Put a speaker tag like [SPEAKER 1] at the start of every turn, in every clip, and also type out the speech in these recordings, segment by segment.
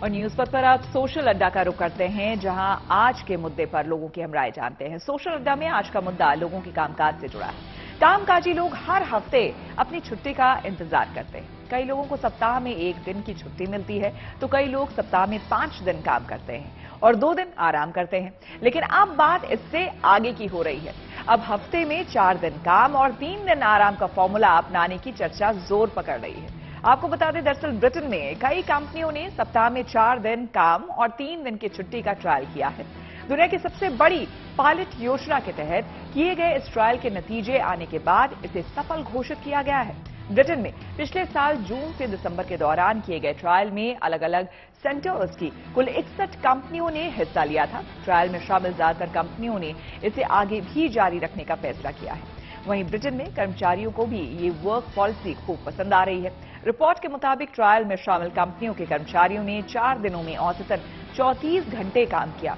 [SPEAKER 1] और न्यूज पर आप सोशल अड्डा का रुख करते हैं, जहां आज के मुद्दे पर लोगों की हम राय जानते हैं। सोशल अड्डा में आज का मुद्दा लोगों की कामकाज से जुड़ा है। कामकाजी लोग हर हफ्ते अपनी छुट्टी का इंतजार करते हैं। कई लोगों को सप्ताह में 1 दिन की छुट्टी मिलती है, तो कई लोग सप्ताह में 5 दिन काम करते हैं और 2 दिन आराम करते हैं। लेकिन अब बात इससे आगे की हो रही है। अब हफ्ते में 4 दिन काम और 3 दिन आराम का फॉर्मूला अपनाने की चर्चा जोर पकड़ रही है। आपको बता दें, दरअसल ब्रिटेन में कई कंपनियों ने सप्ताह में 4 दिन काम और 3 दिन की छुट्टी का ट्रायल किया है। दुनिया की सबसे बड़ी पायलट योजना के तहत किए गए इस ट्रायल के नतीजे आने के बाद इसे सफल घोषित किया गया है। ब्रिटेन में पिछले साल जून से दिसंबर के दौरान किए गए ट्रायल में अलग अलग सेंटर्स की कुल 61 कंपनियों ने हिस्सा लिया था। ट्रायल में शामिल ज्यादातर कंपनियों ने इसे आगे भी जारी रखने का फैसला किया है। वहीं ब्रिटेन में कर्मचारियों को भी ये वर्क पॉलिसी खूब पसंद आ रही है। रिपोर्ट के मुताबिक ट्रायल में शामिल कंपनियों के कर्मचारियों ने 4 दिनों में औसतन 34 घंटे काम किया।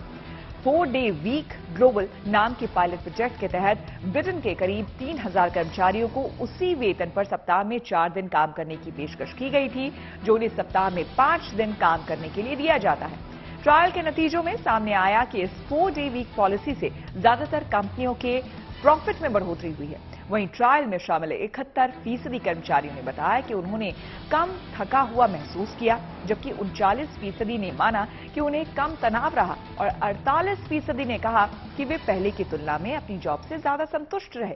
[SPEAKER 1] 4 डे वीक ग्लोबल नाम के पायलट प्रोजेक्ट के तहत ब्रिटेन के करीब 3000 कर्मचारियों को उसी वेतन पर सप्ताह में 4 दिन काम करने की पेशकश की गई थी, जो उन्हें सप्ताह में 5 दिन काम करने के लिए दिया जाता है। ट्रायल के नतीजों में सामने आया कि इस 4 डे वीक पॉलिसी से ज्यादातर कंपनियों के प्रॉफिट में बढ़ोतरी हुई है। वहीं ट्रायल में शामिल 71% कर्मचारियों ने बताया कि उन्होंने कम थका हुआ महसूस किया, जबकि 39% ने माना कि उन्हें कम तनाव रहा और 48% ने कहा कि वे पहले की तुलना में अपनी जॉब से ज्यादा संतुष्ट रहे।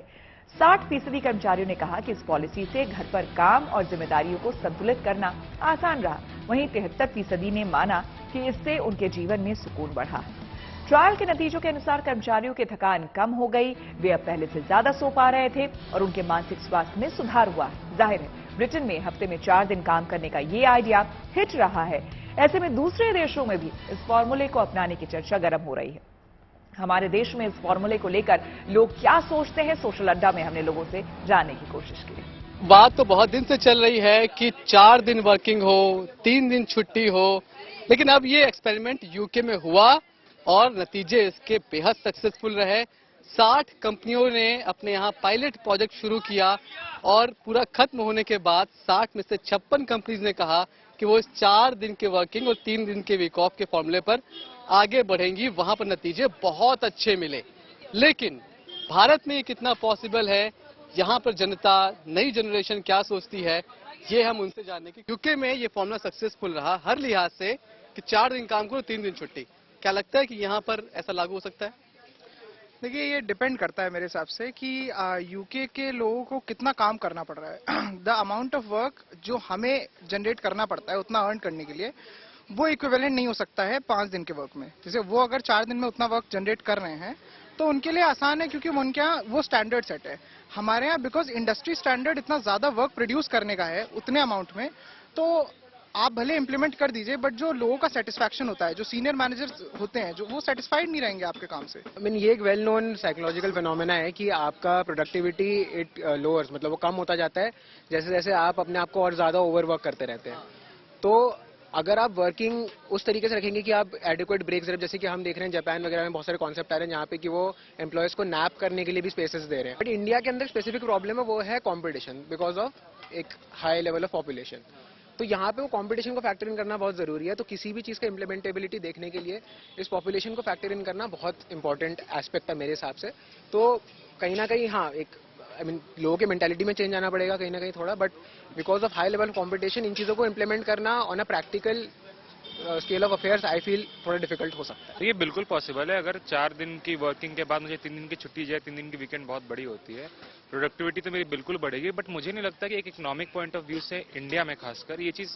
[SPEAKER 1] 60% कर्मचारियों ने कहा कि इस पॉलिसी से घर पर काम और जिम्मेदारियों को संतुलित करना आसान रहा। वहीं 73% ने माना कि इससे उनके जीवन में सुकून बढ़ा। ट्रायल के नतीजों के अनुसार कर्मचारियों की थकान कम हो गई, वे अब पहले से ज्यादा सो पा रहे थे और उनके मानसिक स्वास्थ्य में सुधार हुआ। जाहिर है, ब्रिटेन में हफ्ते में 4 दिन काम करने का ये आइडिया हिट रहा है। ऐसे में दूसरे देशों में भी इस फॉर्मूले को अपनाने की चर्चा गर्म हो रही है। हमारे देश में इस फॉर्मूले को लेकर लोग क्या सोचते हैं, सोशल अड्डा में हमने लोगों से जानने की कोशिश की।
[SPEAKER 2] बात तो बहुत दिन से चल रही है कि 4 दिन वर्किंग हो, 3 दिन छुट्टी हो, लेकिन अब ये एक्सपेरिमेंट यूके में हुआ और नतीजे इसके बेहद सक्सेसफुल रहे। 60 कंपनियों ने अपने यहाँ पायलट प्रोजेक्ट शुरू किया और पूरा खत्म होने के बाद 60 में से 56 कंपनीज ने कहा कि वो इस 4 दिन के वर्किंग और 3 दिन के वीक ऑफ के फॉर्मूले पर आगे बढ़ेंगी। वहां पर नतीजे बहुत अच्छे मिले। लेकिन भारत में ये कितना पॉसिबल है, यहाँ पर जनता, नई जनरेशन क्या सोचती है, ये हम उनसे जानने की। यूके में ये फॉर्मूला सक्सेसफुल रहा हर लिहाज से कि 4 दिन काम करो, 3 दिन छुट्टी। क्या लगता है कि यहाँ पर ऐसा लागू हो सकता है?
[SPEAKER 3] देखिए, ये डिपेंड करता है मेरे हिसाब से कि यूके के लोगों को कितना काम करना पड़ रहा है। द अमाउंट ऑफ वर्क जो हमें जनरेट करना पड़ता है उतना अर्न करने के लिए, वो इक्विवेलेंट नहीं हो सकता है 5 दिन के वर्क में। जैसे वो अगर 4 दिन में उतना वर्क जनरेट कर रहे हैं तो उनके लिए आसान है, क्योंकि उनके यहाँ वो स्टैंडर्ड सेट है। हमारे यहाँ बिकॉज इंडस्ट्री स्टैंडर्ड इतना ज्यादा वर्क प्रोड्यूस करने का है उतने अमाउंट में, तो आप भले इंप्लीमेंट कर दीजिए, बट जो लोगों का सेटिस्फैक्शन होता है, जो सीनियर मैनेजर्स होते हैं, जो वो सेटिस्फाइड नहीं रहेंगे आपके काम से।
[SPEAKER 4] आई मीन ये एक वेल नोन साइकोलॉजिकल फिनोमेना है कि आपका प्रोडक्टिविटी इट लोअर्स, मतलब वो कम होता जाता है जैसे जैसे आप अपने आप को और ज्यादा ओवरवर्क करते रहते हैं। तो अगर आप वर्किंग उस तरीके से रखेंगे कि आप एडिक्वेट ब्रेक्स, जैसे कि हम देख रहे हैं जापान वगैरह में बहुत सारे कॉन्सेप्ट आ रहे हैं जहाँ पे कि वो एम्प्लॉयज को नैप करने के लिए भी स्पेसेस दे रहे हैं। बट इंडिया के अंदर स्पेसिफिक प्रॉब्लम है, वो है कॉम्पिटिशन, बिकॉज ऑफ एक हाई लेवल ऑफ पॉपुलेशन। तो यहाँ पे वो कंपटीशन को फैक्टर इन करना बहुत जरूरी है। तो किसी भी चीज़ का इम्प्लीमेंटेबिलिटी देखने के लिए इस पॉपुलेशन को फैक्टर इन करना बहुत इंपॉर्टेंट एस्पेक्ट है मेरे हिसाब से। तो कहीं ना कहीं हाँ, एक आई मीन लोगों के मेंटालिटी में चेंज आना पड़ेगा कहीं ना कहीं थोड़ा, but because of high level competition in चीज़ों को इम्प्लीमेंट करना on a practical scale of affairs I feel थोड़ा डिफिकल्ट हो सकता है।
[SPEAKER 5] ये बिल्कुल पॉसिबल है। अगर 4 दिन की वर्किंग के बाद मुझे 3 दिन की छुट्टी जाए, 3 दिन की वीकेंड बहुत बड़ी होती है, प्रोडक्टिविटी तो मेरी बिल्कुल बढ़ेगी। बट मुझे नहीं लगता कि एक इकोनॉमिक पॉइंट ऑफ व्यू से इंडिया में खासकर ये चीज़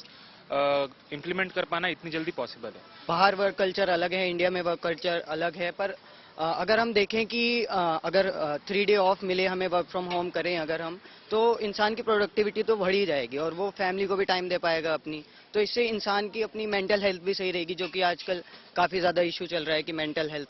[SPEAKER 5] इम्प्लीमेंट कर पाना इतनी जल्दी पॉसिबल है।
[SPEAKER 6] बाहर वर्क कल्चर अलग है, इंडिया में वर्क कल्चर अलग है। पर अगर हम देखें कि अगर 3 डे ऑफ मिले, हमें वर्क फ्रॉम होम करें अगर हम, तो इंसान की प्रोडक्टिविटी तो बढ़ ही जाएगी और वो फैमिली को भी टाइम दे पाएगा अपनी। तो इससे इंसान की अपनी मेंटल हेल्थ भी सही रहेगी, जो कि आजकल काफ़ी ज़्यादा इशू चल रहा है कि मेंटल हेल्थ का।